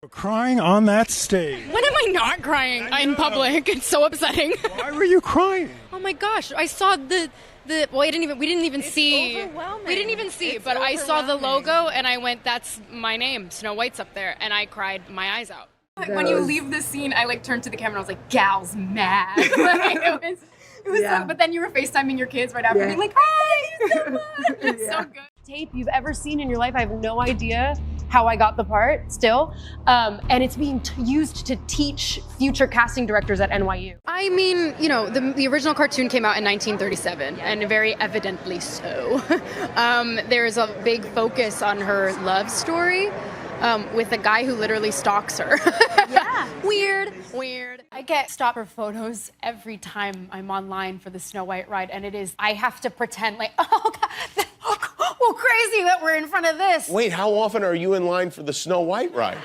Crying on that stage. When am I not crying in public? It's so upsetting. Why were you crying? Oh my gosh, I saw the well, we didn't even see. Overwhelming. We didn't even see, It's but I saw the overwhelming. logo and I went, that's my name. Snow White's up there, and I cried my eyes out. When you leave the scene, I turned to the camera and I was like, Gal's mad. It was Yeah. but then you were FaceTiming your kids right after, being like, hey, so much. It's so good. Tape you've ever seen in your life. I have no idea how I got the part still. And it's being used to teach future casting directors at NYU. I mean, the original cartoon came out in 1937, and very evidently so. There's a big focus on her love story with a guy who literally stalks her. Yeah. Weird. I get stopped for photos every time I'm online for the Snow White ride, and I have to pretend like, oh God, well, crazy that we're in front of this. Wait, how often are you in line for the Snow White ride?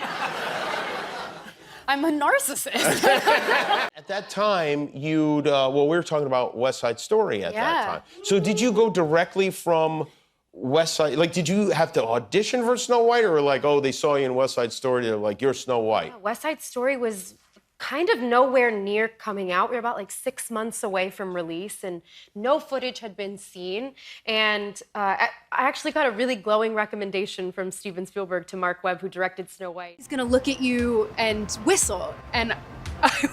I'm a narcissist. At that time, we were talking about West Side Story at that time. So did you go directly from West Side, did you have to audition for Snow White, or they saw you in West Side Story, they're like, you're Snow White? West Side Story was kind of nowhere near coming out. We were about 6 months away from release, and no footage had been seen. And I actually got a really glowing recommendation from Steven Spielberg to Mark Webb, who directed Snow White. He's gonna look at you and whistle, and I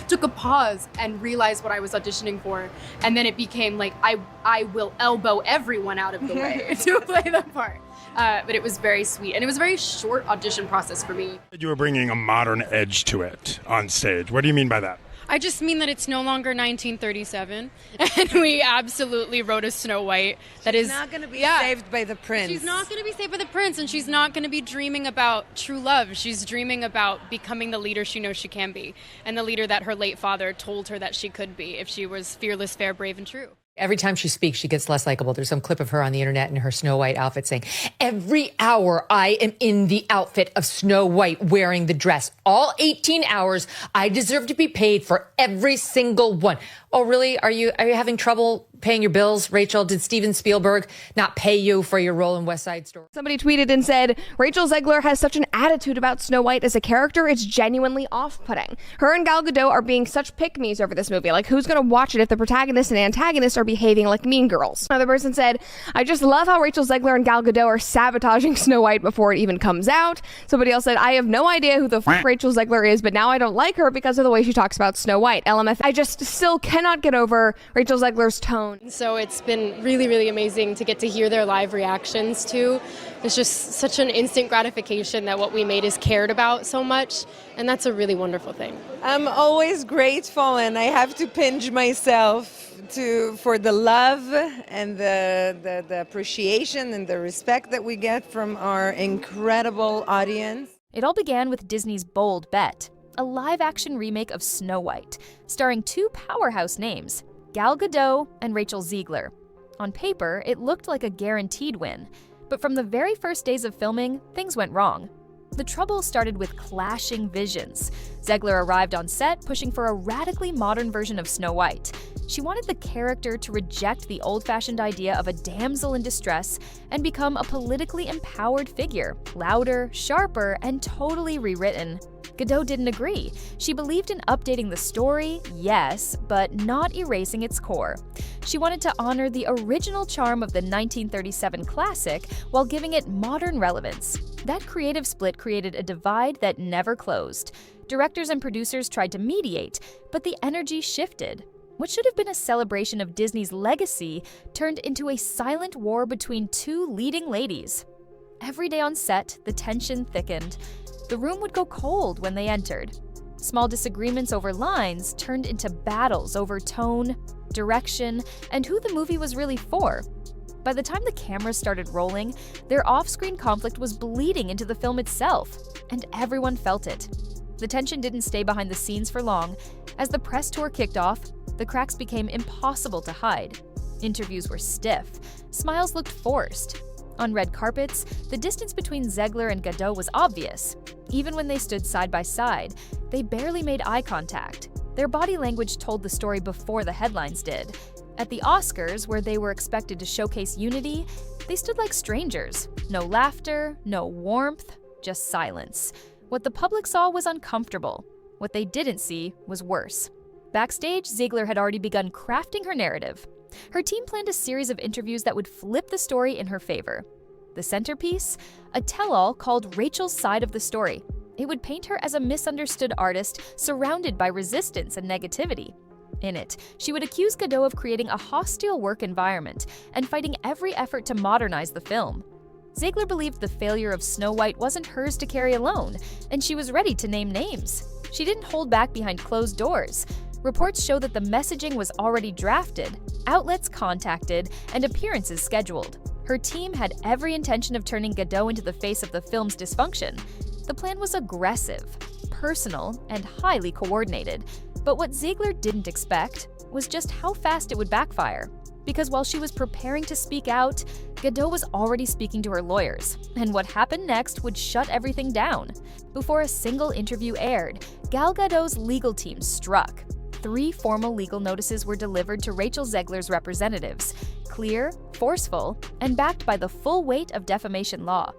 took a pause and realized what I was auditioning for, and then it became I will elbow everyone out of the way to play the part. But it was very sweet, and it was a very short audition process for me. You were bringing a modern edge to it on stage. What do you mean by that? I just mean that it's no longer 1937, and we absolutely wrote a Snow White that is not going to be saved by the prince. She's not going to be saved by the prince, and she's not going to be dreaming about true love. She's dreaming about becoming the leader she knows she can be, and the leader that her late father told her that she could be if she was fearless, fair, brave, and true. Every time she speaks, she gets less likable. There's some clip of her on the internet in her Snow White outfit saying, every hour I am in the outfit of Snow White wearing the dress. All 18 hours, I deserve to be paid for every single one. Oh, really? Are you having trouble paying your bills, Rachel? Did Steven Spielberg not pay you for your role in West Side Story? Somebody tweeted and said, Rachel Zegler has such an attitude about Snow White as a character, it's genuinely off-putting. Her and Gal Gadot are being such pick-me's over this movie. Who's gonna watch it if the protagonist and antagonist are behaving like mean girls? Another person said, I just love how Rachel Zegler and Gal Gadot are sabotaging Snow White before it even comes out. Somebody else said, I have no idea who the Rachel Zegler is, but now I don't like her because of the way she talks about Snow White. LMF, I just still cannot get over Rachel Zegler's tone. So it's been really, really amazing to get to hear their live reactions too. It's just such an instant gratification that what we made is cared about so much, and that's a really wonderful thing. I'm always grateful, and I have to pinch myself for the love and the appreciation and the respect that we get from our incredible audience. It all began with Disney's bold bet, a live-action remake of Snow White, starring two powerhouse names, Gal Gadot and Rachel Zegler. On paper, it looked like a guaranteed win, but from the very first days of filming, things went wrong. The trouble started with clashing visions. Zegler arrived on set pushing for a radically modern version of Snow White. She wanted the character to reject the old-fashioned idea of a damsel in distress and become a politically empowered figure, louder, sharper, and totally rewritten. Gadot didn't agree. She believed in updating the story, yes, but not erasing its core. She wanted to honor the original charm of the 1937 classic while giving it modern relevance. That creative split created a divide that never closed. Directors and producers tried to mediate, but the energy shifted. What should have been a celebration of Disney's legacy turned into a silent war between two leading ladies. Every day on set, the tension thickened. The room would go cold when they entered. Small disagreements over lines turned into battles over tone, direction, and who the movie was really for. By the time the cameras started rolling, their off-screen conflict was bleeding into the film itself, and everyone felt it. The tension didn't stay behind the scenes for long. As the press tour kicked off, the cracks became impossible to hide. Interviews were stiff. Smiles looked forced. On red carpets, the distance between Zegler and Gadot was obvious. Even when they stood side by side, they barely made eye contact. Their body language told the story before the headlines did. At the Oscars, where they were expected to showcase unity, they stood like strangers. No laughter, no warmth, just silence. What the public saw was uncomfortable. What they didn't see was worse. Backstage, Zegler had already begun crafting her narrative. Her team planned a series of interviews that would flip the story in her favor. The centerpiece? A tell-all called Rachel's Side of the Story. It would paint her as a misunderstood artist surrounded by resistance and negativity. In it, she would accuse Gadot of creating a hostile work environment and fighting every effort to modernize the film. Zegler believed the failure of Snow White wasn't hers to carry alone, and she was ready to name names. She didn't hold back behind closed doors. Reports show that the messaging was already drafted, outlets contacted, and appearances scheduled. Her team had every intention of turning Gadot into the face of the film's dysfunction. The plan was aggressive, personal, and highly coordinated. But what Zegler didn't expect was just how fast it would backfire. Because while she was preparing to speak out, Gadot was already speaking to her lawyers, and what happened next would shut everything down. Before a single interview aired, Gal Gadot's legal team struck. 3 formal legal notices were delivered to Rachel Zegler's representatives, clear, forceful, and backed by the full weight of defamation law.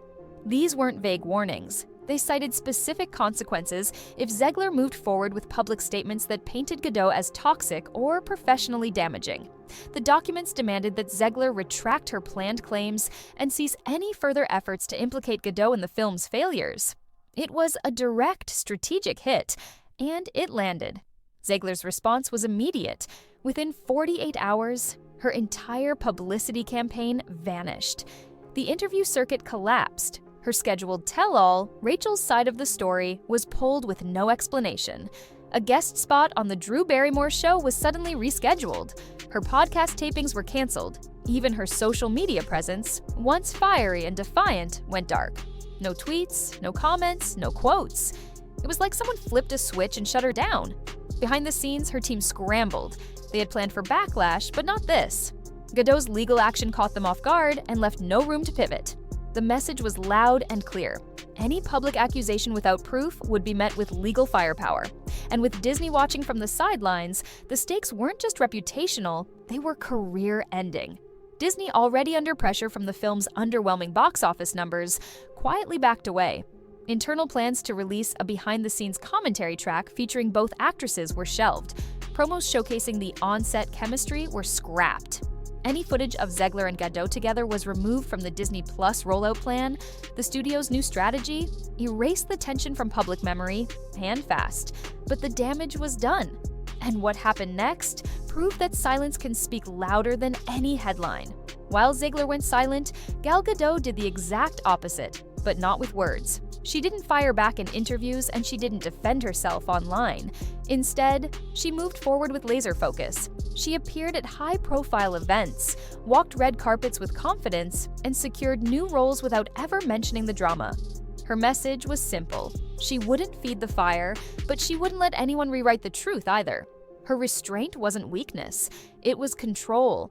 These weren't vague warnings. They cited specific consequences if Zegler moved forward with public statements that painted Gadot as toxic or professionally damaging. The documents demanded that Zegler retract her planned claims and cease any further efforts to implicate Gadot in the film's failures. It was a direct strategic hit, and it landed. Zegler's response was immediate. Within 48 hours, her entire publicity campaign vanished. The interview circuit collapsed. Her scheduled tell-all, Rachel's Side of the Story, was pulled with no explanation. A guest spot on the Drew Barrymore show was suddenly rescheduled. Her podcast tapings were canceled. Even her social media presence, once fiery and defiant, went dark. No tweets, no comments, no quotes. It was like someone flipped a switch and shut her down. Behind the scenes, her team scrambled. They had planned for backlash, but not this. Gadot's legal action caught them off guard and left no room to pivot. The message was loud and clear. Any public accusation without proof would be met with legal firepower. And with Disney watching from the sidelines, the stakes weren't just reputational, they were career-ending. Disney, already under pressure from the film's underwhelming box office numbers, quietly backed away. Internal plans to release a behind-the-scenes commentary track featuring both actresses were shelved. Promos showcasing the on-set chemistry were scrapped. Any footage of Zegler and Gadot together was removed from the Disney Plus rollout plan. The studio's new strategy? Erased the tension from public memory, and fast. But the damage was done. And what happened next proved that silence can speak louder than any headline. While Zegler went silent, Gal Gadot did the exact opposite, but not with words. She didn't fire back in interviews and she didn't defend herself online. Instead, she moved forward with laser focus. She appeared at high-profile events, walked red carpets with confidence, and secured new roles without ever mentioning the drama. Her message was simple. She wouldn't feed the fire, but she wouldn't let anyone rewrite the truth either. Her restraint wasn't weakness, it was control.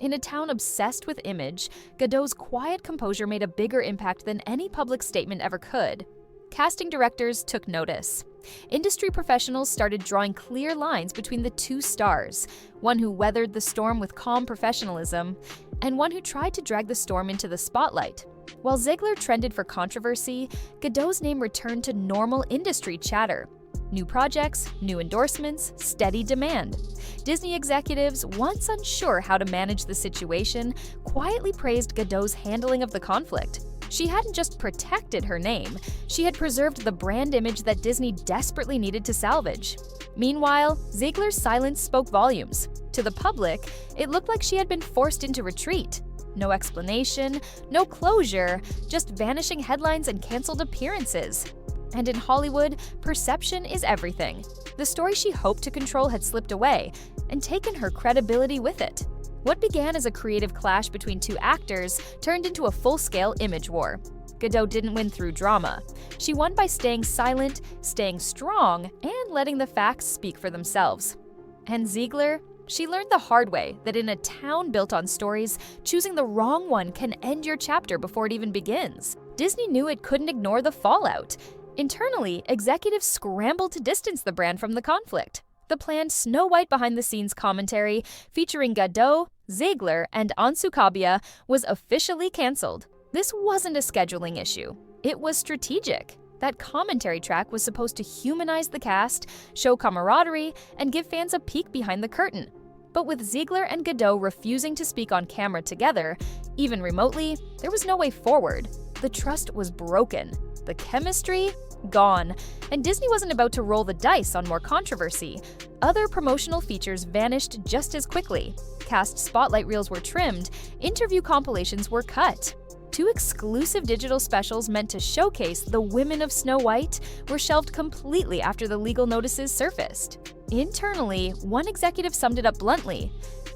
In a town obsessed with image, Gadot's quiet composure made a bigger impact than any public statement ever could. Casting directors took notice. Industry professionals started drawing clear lines between the 2 stars, one who weathered the storm with calm professionalism, and one who tried to drag the storm into the spotlight. While Zegler trended for controversy, Gadot's name returned to normal industry chatter. New projects, new endorsements, steady demand. Disney executives, once unsure how to manage the situation, quietly praised Gadot's handling of the conflict. She hadn't just protected her name, she had preserved the brand image that Disney desperately needed to salvage. Meanwhile, Zegler's silence spoke volumes. To the public, it looked like she had been forced into retreat. No explanation, no closure, just vanishing headlines and canceled appearances. And in Hollywood, perception is everything. The story she hoped to control had slipped away, and taken her credibility with it. What began as a creative clash between 2 actors turned into a full-scale image war. Gadot didn't win through drama. She won by staying silent, staying strong, and letting the facts speak for themselves. And Zegler? She learned the hard way that in a town built on stories, choosing the wrong one can end your chapter before it even begins. Disney knew it couldn't ignore the fallout. Internally, executives scrambled to distance the brand from the conflict. The planned Snow White behind-the-scenes commentary, featuring Gadot, Zegler, and Ansu Kabia, was officially canceled. This wasn't a scheduling issue. It was strategic. That commentary track was supposed to humanize the cast, show camaraderie, and give fans a peek behind the curtain. But with Zegler and Gadot refusing to speak on camera together, even remotely, there was no way forward. The trust was broken. The chemistry? Gone. And Disney wasn't about to roll the dice on more controversy. Other promotional features vanished just as quickly. Cast spotlight reels were trimmed, interview compilations were cut. 2 exclusive digital specials meant to showcase the women of Snow White were shelved completely after the legal notices surfaced. Internally, one executive summed it up bluntly: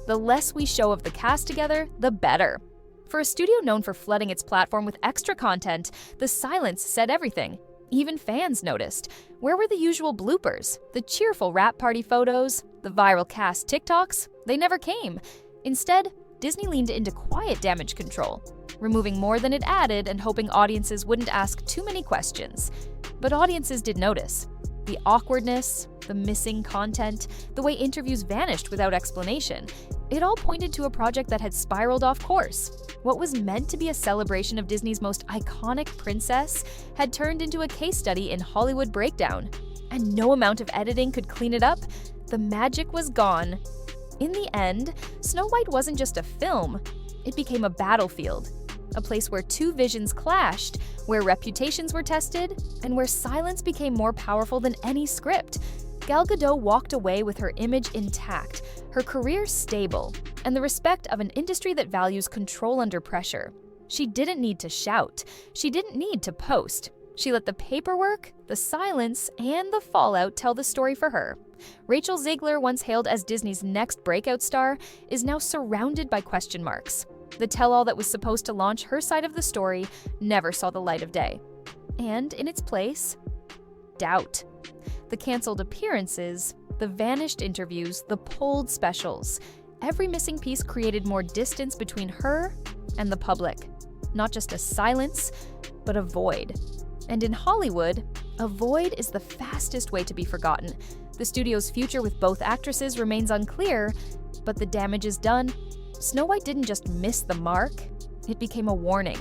the less we show of the cast together, the better. For a studio known for flooding its platform with extra content, the silence said everything. Even fans noticed. Where were the usual bloopers? The cheerful wrap party photos? The viral cast TikToks? They never came. Instead, Disney leaned into quiet damage control, removing more than it added and hoping audiences wouldn't ask too many questions. But audiences did notice. The awkwardness, the missing content, the way interviews vanished without explanation. It all pointed to a project that had spiraled off course. What was meant to be a celebration of Disney's most iconic princess had turned into a case study in Hollywood breakdown. And no amount of editing could clean it up. The magic was gone. In the end, Snow White wasn't just a film. It became a battlefield. A place where 2 visions clashed, where reputations were tested, and where silence became more powerful than any script. Gal Gadot walked away with her image intact, her career stable, and the respect of an industry that values control under pressure. She didn't need to shout. She didn't need to post. She let the paperwork, the silence, and the fallout tell the story for her. Rachel Zegler, once hailed as Disney's next breakout star, is now surrounded by question marks. The tell-all that was supposed to launch her side of the story never saw the light of day. And in its place, doubt. The canceled appearances, the vanished interviews, the pulled specials. Every missing piece created more distance between her and the public. Not just a silence, but a void. And in Hollywood, a void is the fastest way to be forgotten. The studio's future with both actresses remains unclear, but the damage is done. Snow White didn't just miss the mark, it became a warning.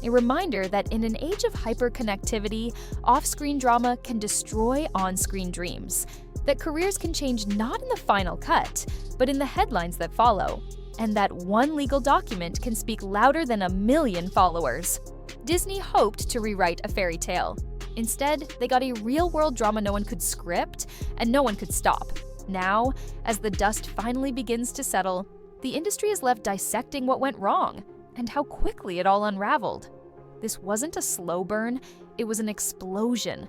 A reminder that in an age of hyperconnectivity, off-screen drama can destroy on-screen dreams. That careers can change not in the final cut, but in the headlines that follow. And that one legal document can speak louder than 1 million followers. Disney hoped to rewrite a fairy tale. Instead, they got a real-world drama no one could script and no one could stop. Now, as the dust finally begins to settle, the industry is left dissecting what went wrong and how quickly it all unraveled. This wasn't a slow burn, it was an explosion.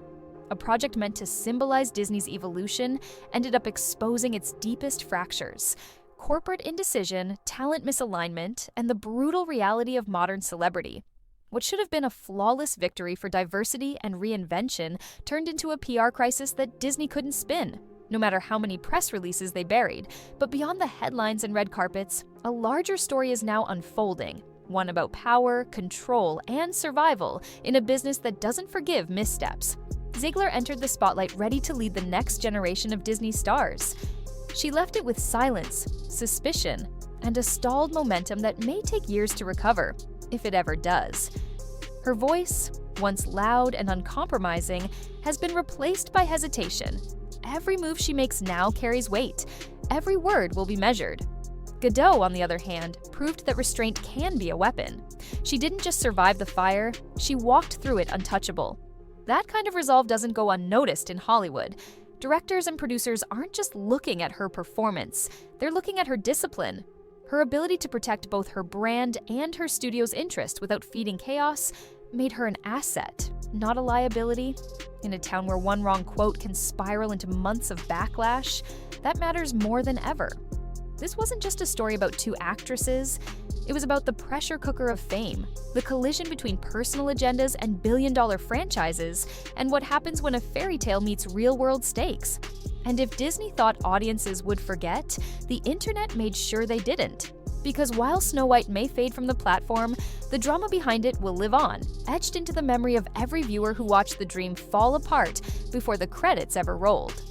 A project meant to symbolize Disney's evolution ended up exposing its deepest fractures. Corporate indecision, talent misalignment, and the brutal reality of modern celebrity. What should have been a flawless victory for diversity and reinvention turned into a PR crisis that Disney couldn't spin, no matter how many press releases they buried. But beyond the headlines and red carpets, a larger story is now unfolding. One about power, control, and survival in a business that doesn't forgive missteps. Zegler entered the spotlight ready to lead the next generation of Disney stars. She left it with silence, suspicion, and a stalled momentum that may take years to recover, if it ever does. Her voice, once loud and uncompromising, has been replaced by hesitation. Every move she makes now carries weight. Every word will be measured. Gadot, on the other hand, proved that restraint can be a weapon. She didn't just survive the fire, she walked through it untouchable. That kind of resolve doesn't go unnoticed in Hollywood. Directors and producers aren't just looking at her performance, they're looking at her discipline. Her ability to protect both her brand and her studio's interest without feeding chaos made her an asset, not a liability. In a town where one wrong quote can spiral into months of backlash, that matters more than ever. This wasn't just a story about 2 actresses, it was about the pressure cooker of fame, the collision between personal agendas and billion-dollar franchises, and what happens when a fairy tale meets real-world stakes. And if Disney thought audiences would forget, the internet made sure they didn't. Because while Snow White may fade from the platform, the drama behind it will live on, etched into the memory of every viewer who watched the dream fall apart before the credits ever rolled.